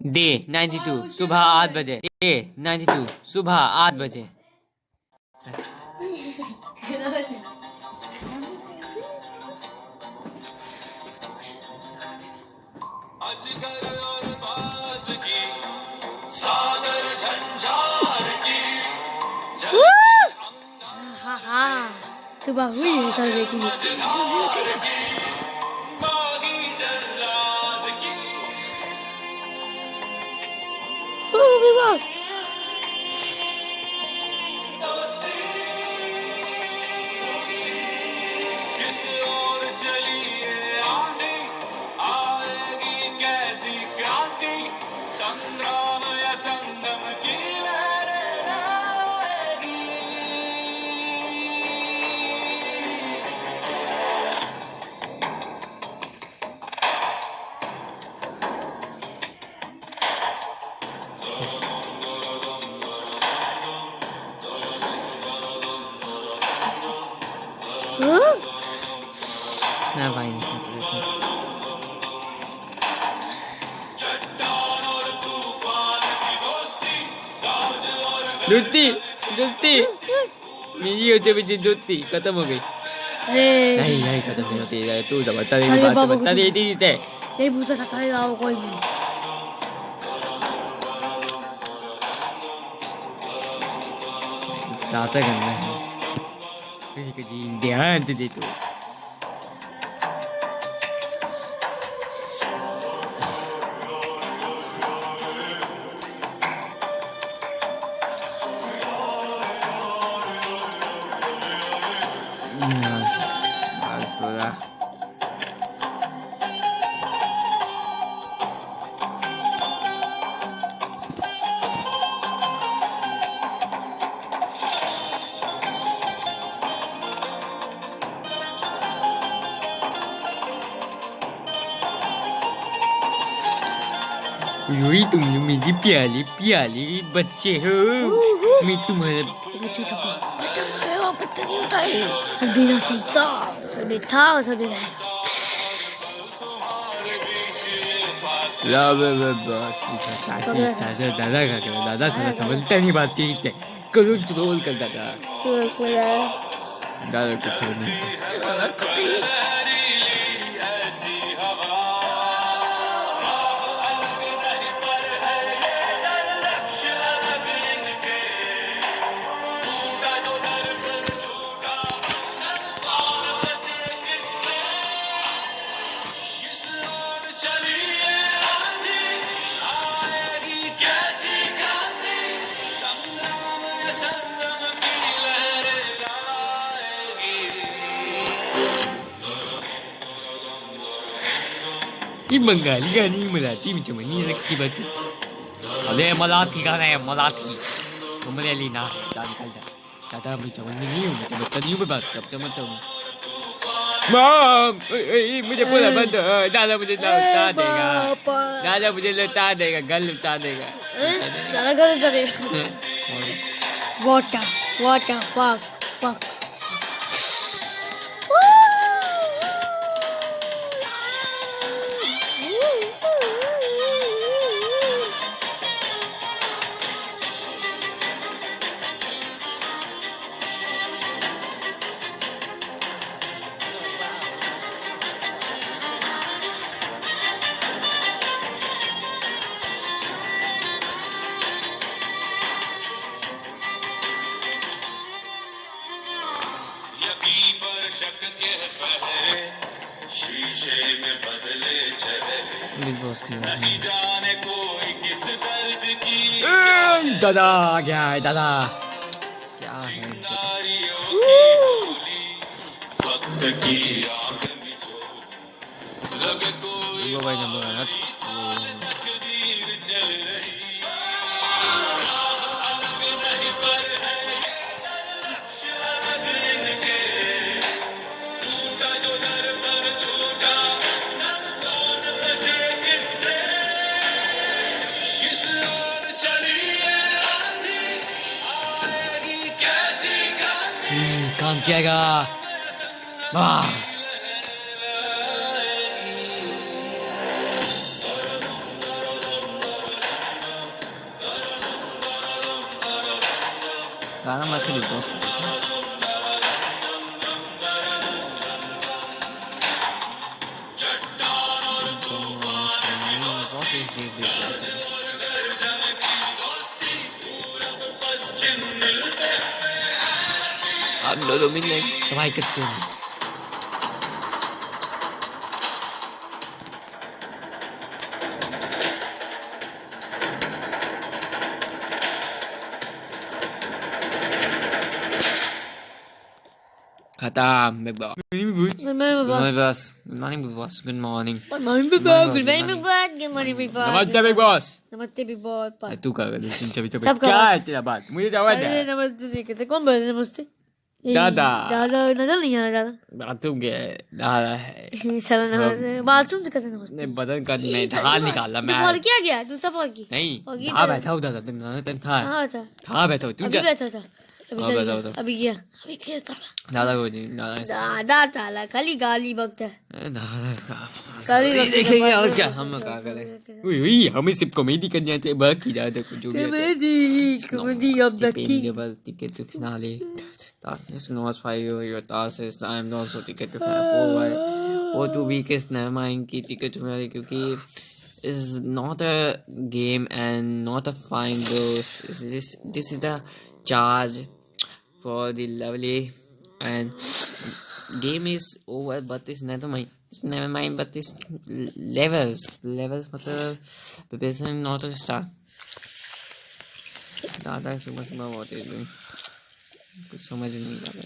Day 92 सुबह 8 बजे। Day 92 सुबह 8 बजे। सुबह हुई है सर्वे की। दोस्ती दोस्ती मेरी हो बीच दोस्ती खत्म हो गई। नहीं नहीं खत्म नहीं होती है। तू तो बता दे बता दे दी से नहीं पूछा था कोई भी। ज्यादा करना है किसी ध्यान दे तू। यही तुम मेरी प्याली प्याली बच्चे हो। मैं तुम्हारा बिना चीज़ता सभी था सभी दादा का दादा सारा समझता नहीं बात चीत करो ट्रोल कर दादा दादा कुछ नहीं। ये बंगाली गानी मराठी में चमनी रखी बात। अरे मराठी गाना है मराठी तुमने लीना जान कर जा दादा मैं चमनी नहीं हूँ मैं बदतमीजी में बात चमकता हूँ। मुझे पूरा बंद दादा मुझे लौटा देगा दादा मुझे लौटा देगा गल लौटा देगा दादा गल लौटा देगा। वाटर वाटर फक फक दादा आ गया है दादा क्या है भाई नंबर काम किएगा वाह से बिग बॉस को कैसे आप दोनों मिलने दवाई करते हैं। खत्म big boss. Good morning big boss. Good morning Good morning, Big Boss. Good morning, Big Boss. Good morning, Big Boss. नमस्ते बिग बॉस। नमस्ते, Big Boss. तू कर तभी सब क्या कर है तेरा बात मुझे जवाब अरे दे। नमस्ते नहीं कहते कौन बोल रहे नमस्ते दादा। दादा नजर नहीं आ रहा बाथरूम के दादा है दादा साला नमस्ते बाथरूम से कैसे नमस्ते ने बदन का मैं ढाल निकाला तू मैं फॉल किया गया तू सब फॉल की नहीं होगी था तो- बैठा हूँ दादा तुम था हाँ था था बैठा हूँ तू अभी बैठा था अभी हाँ, चल बताओ, गया बताओ। अभी गया अभी क्या साला दादा को नहीं दादा दादा साला खाली गाली बकता है दादा देखेंगे और क्या हम क्या करें उई हमें सिर्फ कॉमेडी करनी आती है बाकी दादा को जो भी comedy of the king ticket to finale. That is not for you. Your task is I'm also ticket to finale. Or 2 weeks never mind की ticket to finale क्योंकि is not a game and not a fine dose. This is the charge for the lovely and game is over but it's never mind. It's never mind but it's levels मतलब preparation not a start. दादा सुबह सुबह बहुत ही कुछ समझ नहीं आ रहा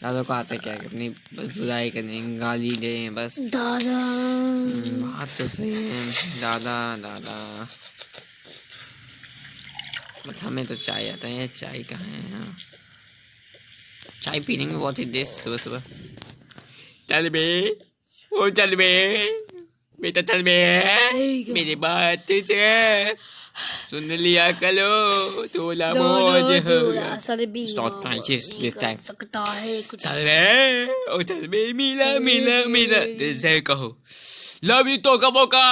दादा को आता क्या करनी बस बुराई करनी गाली दे बस दादा बात तो सही है दादा दादा बट हमें तो चाय आता है चाय कहाँ है हाँ चाय पीने में बहुत ही देश सुबह सुबह चल बे वो चल बे बेटा चल बे मेरी बात से सुन लिया कलो थोड़ा मौज होगा Start Francis this time सकता है कुछ चल बे ओ चल बे मिला मिला मिला दिल से कहो लव यू तो कबो का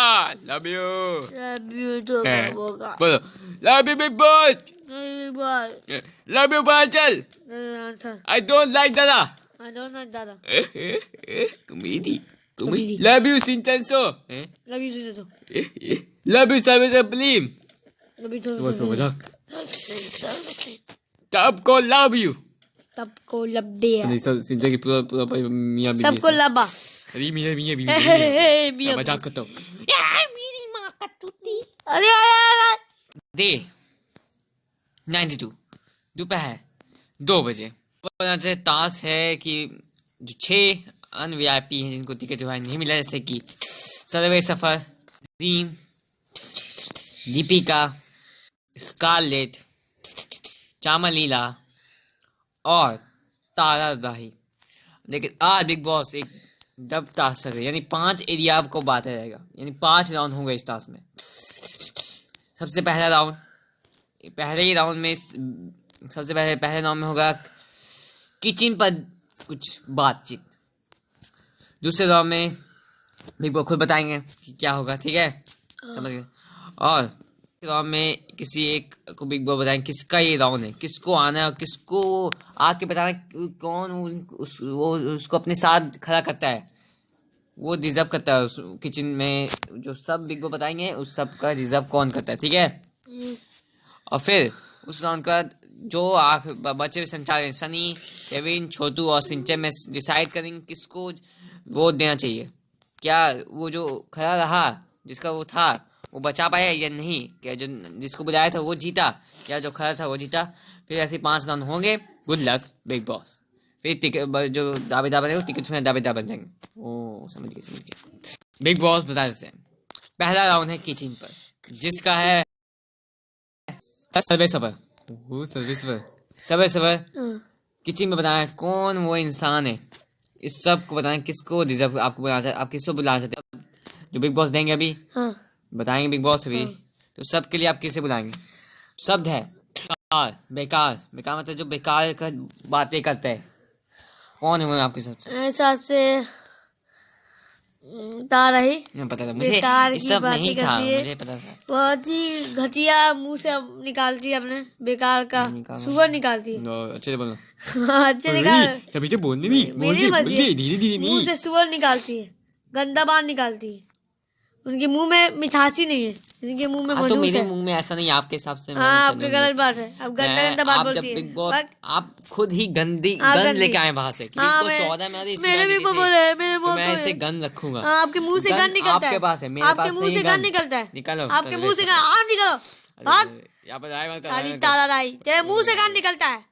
लव यू तो होगा बोलो लव यू बिग बॉस नहीं बात लव यू बाचल आई डोंट लाइक दादा I don't like दादा कॉमेडी कॉमेडी लव यू सिंटेंसो लव यू से तो लव यू सर्विस प्लीम लव यू सुबह सुबह मजाक तब को लव यू सबको लब्बे नहीं सब सिंचा की पूरा पूरा मियां बीवी सबको लबा अरे मियां मियां बीवी मियां मजाक करता हूँ मेरी माँ का टूटी अरे दे 92 दोपहर 2 बजे से ताश है कि जो 6 अनवीआईपी हैं जिनको टिकट जो है नहीं मिला जैसे कि सर्वे सफर जीम दीपिका स्कारलेट चामलीला और तारा दाही लेकिन आज बिग बॉस एक डब टास्क है यानी 5 एरिया को बांटा रहेगा यानी 5 राउंड होंगे इस टास्क में। सबसे पहला राउंड पहले ही राउंड में सबसे पहले राउंड में होगा किचन पर कुछ बातचीत। दूसरे राउंड में बिग बॉस खुद बताएंगे कि क्या होगा ठीक है समझ गए। और राउंड में किसी एक को बिग बॉस बताएंगे किसका ये राउंड है किसको आना है और किसको आके बताना कौन वो उसको अपने साथ खड़ा करता है वो रिजर्व करता है उस किचन में जो सब बिग बॉस बताएंगे उस सब का रिजर्व कौन करता है ठीक है। और फिर उस राउंड का जो बचे हुए संचालक सनी केविन छोटू और सिंचे में डिसाइड करेंगे किसको वोट देना चाहिए। क्या वो जो खड़ा रहा जिसका वो था वो बचा पाया या नहीं क्या जो जिसको बुलाया था वो जीता या जो खड़ा था वो जीता। फिर ऐसे 5 राउंड होंगे। Good luck big boss. फिर टिकट जो दावेदार बनेगा टिकट में दावेदार बन जाएंगे। ओ समझ गए बिग बॉस बता देते हैं। पहला राउंड है किचन पर जिसका है सर्वे सबर किचन में बताना कौन वो इंसान है इस सब को बताना किसको रिजर्व आपको बुलाना चाहिए आप किसको बुलाना चाहते हैं जो बिग बॉस देंगे अभी बताएंगे बिग बॉस अभी तो सबके लिए आप किसे बुलाएंगे। शब्द है बेकार बेकार मतलब जो बेकार का बातें करते हैं कौन होंगे आपके साथ ऐसा से तारा ही पता था मुझे, बेकार ये की सब बातें नहीं था, करती है। मुझे पता था। बहुत ही घटिया मुंह से निकालती है अपने, बेकार का निकालो। सुअर निकालती है। अच्छे से बोलो। अच्छे निकाल, तभी से बोलने नहीं, मेरी मर्जी, धीरे धीरे मुंह से सुअर निकालती है, गंदा बात निकालती है। उनके मुंह में मिठासी नहीं है, इनके मुंह में तो मनूस मेरे है। मुंह में ऐसा नहीं, आपके हिसाब से मैं हाँ, नहीं आपकी चलूंगी। गलत बात है। अब गंदा गंदा बात आप जब बोलती है। बिग बॉस, बस, आप खुद ही गंदी हाँ, गन गंदी। लेके आए वहां से कि हाँ, बिग बॉस मैं- 14 में आते इसके मेरे बाद भी इसे- को बोल रहे हैं, मेरे तो मुंह मैं को ऐसे है। गन रखूंगा। हाँ, आपके मुंह से गन निकलता है। आपके पास है, मेरे आपके पास मुंह नहीं से गन। गन निकलता है। निकालो आपके मुंह से गन, आप निकालो, भाग। यहाँ पर आए मत कर, साली आए मत कर। ताला राई, तेरे मुंह से गन निकलता है।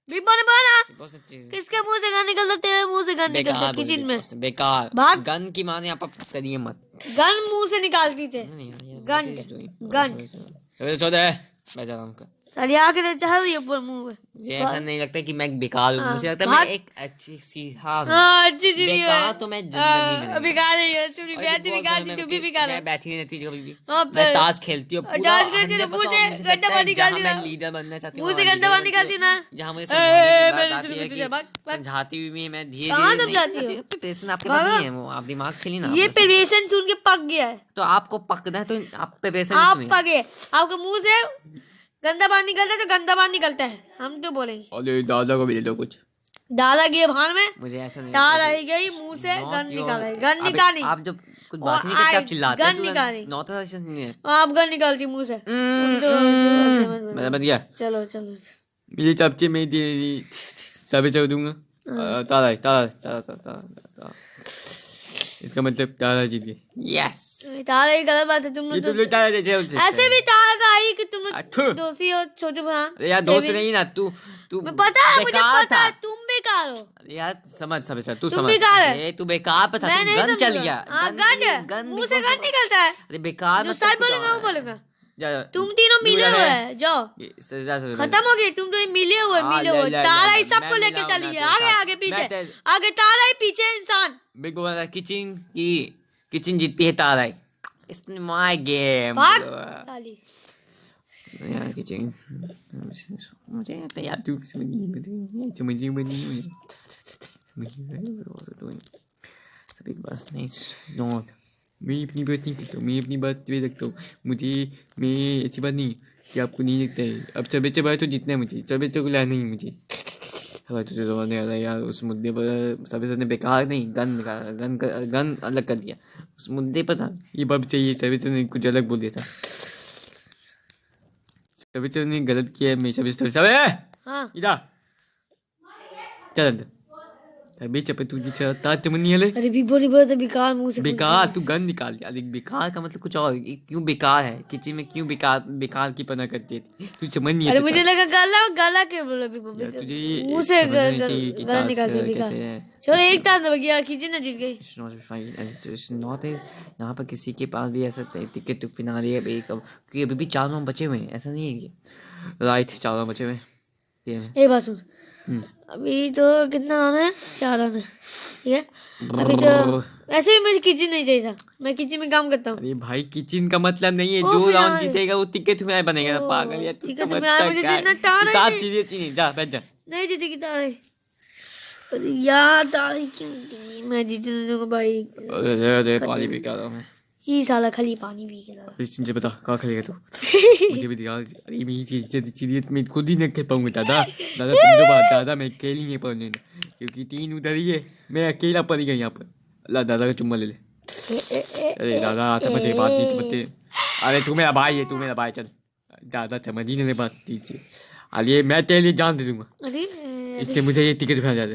बिग बॉस ने बोला ना, बिग बॉस ने चीज- किसके मुंह से गन निकलता है? तेरे मुंह से गन निकलता है बेकार बोली किचन बिग में। बॉस ने, बेकार। भाग। गन की माने आप करिए मत। गन मुंह से निकालती थे। नहीं यार, ये gun, what is doing? Gun. चलो छोड़ दे, बैठ जा आराम कर। साली आके चढ़ रही है ऊपर मुंह में। मुझे ऐसा नहीं लगता कि मैं बेकार हूँ, हाँ, मुझे लगता है भाग। मैं एक अच्छी सीहा हूँ। हाँ, अच्छी चीज है। बेकार तो मैं जिंदगी में नहीं। बेकार है ये, तुम और बैठी बहुत बेकार सारे थी, मैं- तू भी बेकार है। मैं बैठी नहीं रहती कभी भी। हाँ, मैं ताश खेलती हूँ और पूरा ताश खेलती है तो 100% मुझे मुझे गंदा लगता है पानी जहाँ निकाल मैं देना। लीडर बनना चाहती हूँ मुंह से वहाँ गंदा leader पानी निकालती ना। जहाँ मुझे ए, समझाने की मेरे बात आती चुल है तुझे, कि भाग, भाग। समझाती हुई भी मैं धीरे कहाँ धीरे समझाती हो? प्रिपरेशन आपके पास भागो। नहीं है, वो आप दिमाग खेली ना ये आपने। प्रिपरेशन सुन के पक गया है। तो आपको पकना है तो आप प्रिपरेशन आप नहीं पके, आपके मुंह से गंदा पानी निकलता है तो गंदा पानी निकलता है, हम तो बोलेंगे। अरे दादा को भी दे दो कुछ। दादा की भान में मुझे ऐसा नहीं तार लगता रह गई, मुंह से Not गन your- निकाला, गन अबे, निकाली। आप जब कुछ बात ही नहीं करते आप चिल्लाते गन निकाली। नौता नहीं है। आप गन निकालती मुंह से। बता दिया चलो चलो, मेरे चपचे में सभी चल दूंगा। तारा तारा तारा तारा तारा, इसका मतलब तारा जीत गए। यस, तारा ही गलत बात है। तुम ये लोग तुम लोग तारा जीते हो। ऐसे भी तारा आई कि तुम अच्छो। लोग दोषी हो, छोटू भान। अरे यार दोस्त नहीं ना तू, तू मैं पता है, मुझे बेकार पता था। है, तुम बेकार हो। अरे यार समझ समझ तू तुम समझ। बेकार है। अरे तू बेकार पे था, मैं तू नहीं गन चल समझूंगा। गया। हाँ, गन मुंह से गन निकलता है। अरे बेकार जो मत सच कर, बोलूंगा वो जा, बोलूंगा। जा, जा। तुम तीनों मिले जा, हुए जा। हैं, जाओ। ये सजा से खत्म हो गई, तुम तो मिले हुए हाँ, मिले ले, हुए। ले, तारा ले, ही ले, सबको मैं लेके मिलाऊंगा चली है, तेरे आगे साथ। आगे पीछे, मैं तेरे- आगे तारा ही पीछे इंसान। बिग बॉस किचन जीतती है तारा। इट्स माय गेम भाग साली। यार किचन मुझे आता यार तू समझ नहीं बनी सभी के पास नहीं नो। मैं अपनी बात नहीं करता हूँ, मैं अपनी बात पे रखता हूँ। मुझे मैं ऐसी बात नहीं कि आपको नहीं लगता है। अब सब बच्चे बात तो जीतना है मुझे, सब बच्चों को लाना ही मुझे। हवा तुझे रोने वाला यार, उस मुद्दे पर सभी ने बेकार नहीं गन निकाला, गन अलग कर दिया। उस मुद्दे पर था ये बात चाहिए, सभी ने कुछ अलग बोल दिया था। सभी ने गलत किया है, मैं सभी हाँ, इधर चल अंदर। अबे चपे तुझे चाहता चमनी वाले अरे बिग बॉस बोला था बेकार मुंह से बेकार, तू गन निकाल दिया। देख बेकार का मतलब कुछ और, ये क्यों बेकार है किचन में, क्यों बेकार बेकार की पना करती है तू समझ नहीं अरे आता। मुझे लगा गला गला के बोला बिग यार, बॉस तुझे ये मुंह से समझना चाहिए कि गला निकाल टास्क से बेकार। कैसे है। चलो एक टास्क बच गया, किचन ने जीत गई। It's not fine. It's not है। यहाँ पर किसी के पास भी ऐसा टिकट तो फिनाले है भाई कब, क्योंकि अभी भी 4 बचे हुए हैं, ऐसा नहीं है कि राइट 4 बचे हुए हैं ये में। एक बात सुन, अभी तो कितना रन है? 4 रन है, ठीक है। अभी तो वैसे भी मुझे किचन नहीं चाहिए था, मैं किचन में काम करता हूँ। अरे भाई किचन का मतलब नहीं है ओ, जो राउंड फिनाले। जीतेगा वो टिकट में बनेगा। ओ, पागल यार तू टिकट में समझता आया, मुझे क्या है? जितना तारा तू ही साथ नहीं। चीजें चीनी जा बैठ जा। नहीं जीतेगी तारे। अरे यार तारे क्यों दी? मैं जीतने दूंगा भाई। अरे पानी पी के आ रहा हूँ मैं। ये साला खाली पानी पी के साला। मुझे बता कहाँ खरीदेगा तू मुझे भी दिखा। अरे मेरी चीजें मैं खुद ही नहीं कर पाऊंगा दादा। दादा समझो बात, दादा मैं अकेली नहीं पढ़ने क्योंकि 3 उधर ही है, मैं अकेला पड़ गया यहाँ पर। अल्लाह दादा का चुम्मा ले ले। अरे दादा समझ बात नहीं समझते। अरे तू मेरा भाई है, तू मेरा भाई। चल दादा समझ ही नहीं बात ठीक से। अरे मैं तेरे लिए जान दे दूंगा, अरे इसलिए मुझे ये टिकट खाना चाहते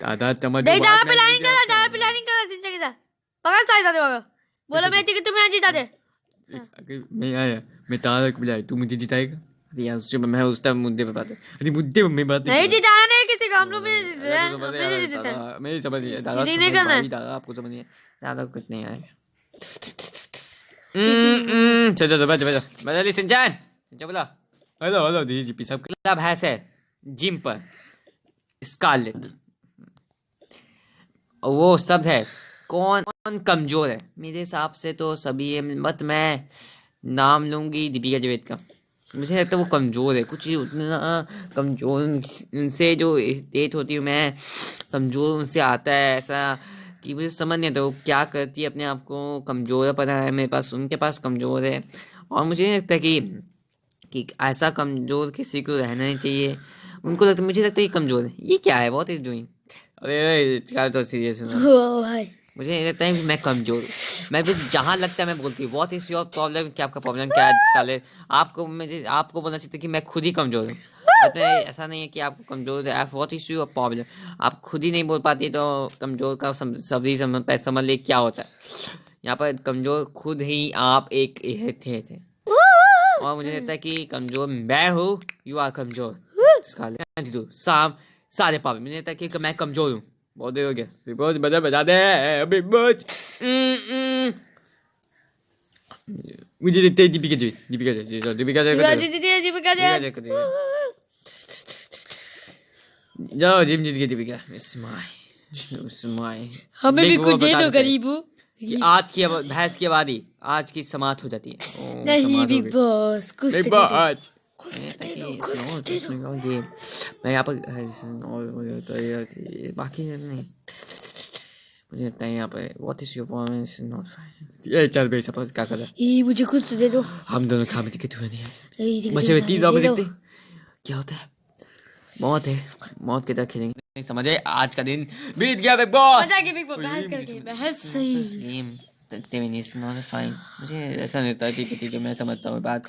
दादा समझ। नहीं, दादा प्लानिंग करा, दादा प्लानिंग करा जिंदगी का। पकड़ सारे दादा पकड़, बोलो मैं टिकट तुम्हें जीता दे। अगर मैं आया, मैं तारा को बुलाया, तू मुझे जिताएगा? अरे यार उससे मैं उस टाइम मुद्दे पे बात है। अरे मुद्दे पे मैं बात नहीं जिताना नहीं किसी को, हम लोग भी जीते हैं, हम भी नहीं जीते हैं। दादा मैं समझ गया दादा, सीधी नहीं करना है। दादा आपको समझ नहीं है, दादा को कुछ नहीं आएगा। चल चल बैठ बैठ बैठ सिंचान बोला हेलो हेलो जी जी सब क्लब है से जिम पर स्कारलेट वो सब है। कौन कमजोर है? मेरे हिसाब से तो सभी है, मत मैं नाम लूंगी दीपिका जावेद का। मुझे लगता है वो कमज़ोर है कुछ उतना कमज़ोर उनसे जो डेट होती हूँ मैं, कमज़ोर उनसे आता है ऐसा। कि मुझे समझ नहीं आता वो क्या करती है, अपने आप को कमज़ोर पता है मेरे पास, उनके पास कमज़ोर है। और मुझे नहीं लगता कि ऐसा कमज़ोर किसी को रहना नहीं चाहिए। उनको लगता, मुझे लगता है ये कमज़ोर है। ये क्या है, व्हाट इज डूइंग? अरे क्या तो सीरियस है। ओ भाई मुझे नहीं लगता है कि मैं कमज़ोर हूँ। मैं बस जहाँ लगता है मैं बोलती हूँ व्हाट इज़ योर प्रॉब्लम, क्या आपका प्रॉब्लम क्या है साले। आपको बोलना चाहिए कि मैं खुद ही कमज़ोर हूँ। बट ऐसा नहीं है कि आपको कमज़ोर है, व्हाट इज़ योर प्रॉब्लम। आप खुद ही नहीं बोल पाती तो कमज़ोर का सभी समझ ले क्या होता है। यहाँ पर कमज़ोर खुद ही आप एक थे। और मुझे लगता है कि कमज़ोर मैं हूँ, यू आर कमज़ोर सारे प्रॉब्लम। मुझे लगता है कि मैं कमज़ोर हूँ। बहुत देर हो गया, बिग बॉस बजा दे बिग बॉस। मुझे देखते हैं दीपिका जी जाओ, जिम जीत गई दीपिका। हमें भी कुछ दे दो गरीबो। आज की बहस की आबादी आज की समाप्त हो जाती है। नहीं बिग बॉस कुछ बिग तो दे दो। बॉस कुछ दे दो। मैं यहाँ पर बाकी नहीं। मुझे लगता है यहाँ पे what is your performance not fine. ये चल भाई सपोज क्या कर रहा है। मुझे कुछ तो दे दो। हम दोनों खाने टिकट हुए नहीं है। दे बचे हुए 3 दो। देखते क्या होता है। मौत है, मौत के तक खेलेंगे। नहीं समझे, आज का दिन बीत गया बिग बॉस। मजा आ गया बिग बॉस बहस करके। बहस सही गेम नॉट फाइन। मुझे ऐसा नहीं होता कि ठीक है, मैं समझता हूँ बात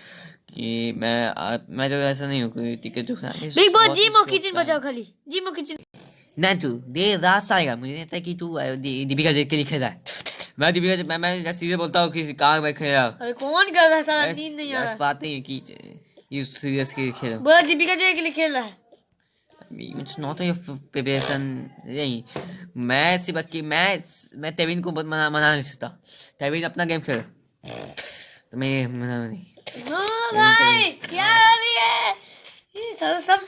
कि मैं जो ऐसा नहीं हूँ कि टिकट जो बिग बॉस जिम और किचन बचाओ खाली। जिम और किचन नहीं तू देर रात से आएगा। मुझे लगता है कि तू दीपिका जी के लिए खेल रहा है। मैं दीपिका मैं सीधे बोलता हूँ कि कहाँ मैं खेल रहा हूँ। अरे कौन कर रहा है सारा नींद नहीं आ रहा। बात नहीं है कि यू सीरियस के खेलो। बोला दीपिका जी के लिए खेल रहा है। It's not your preparation. नहीं, मैं ऐसी बात की मैं तेविन को मना नहीं सकता। तेविन अपना गेम खेल, तो मैं मना नहीं। भाई क्या हाल है? ये सब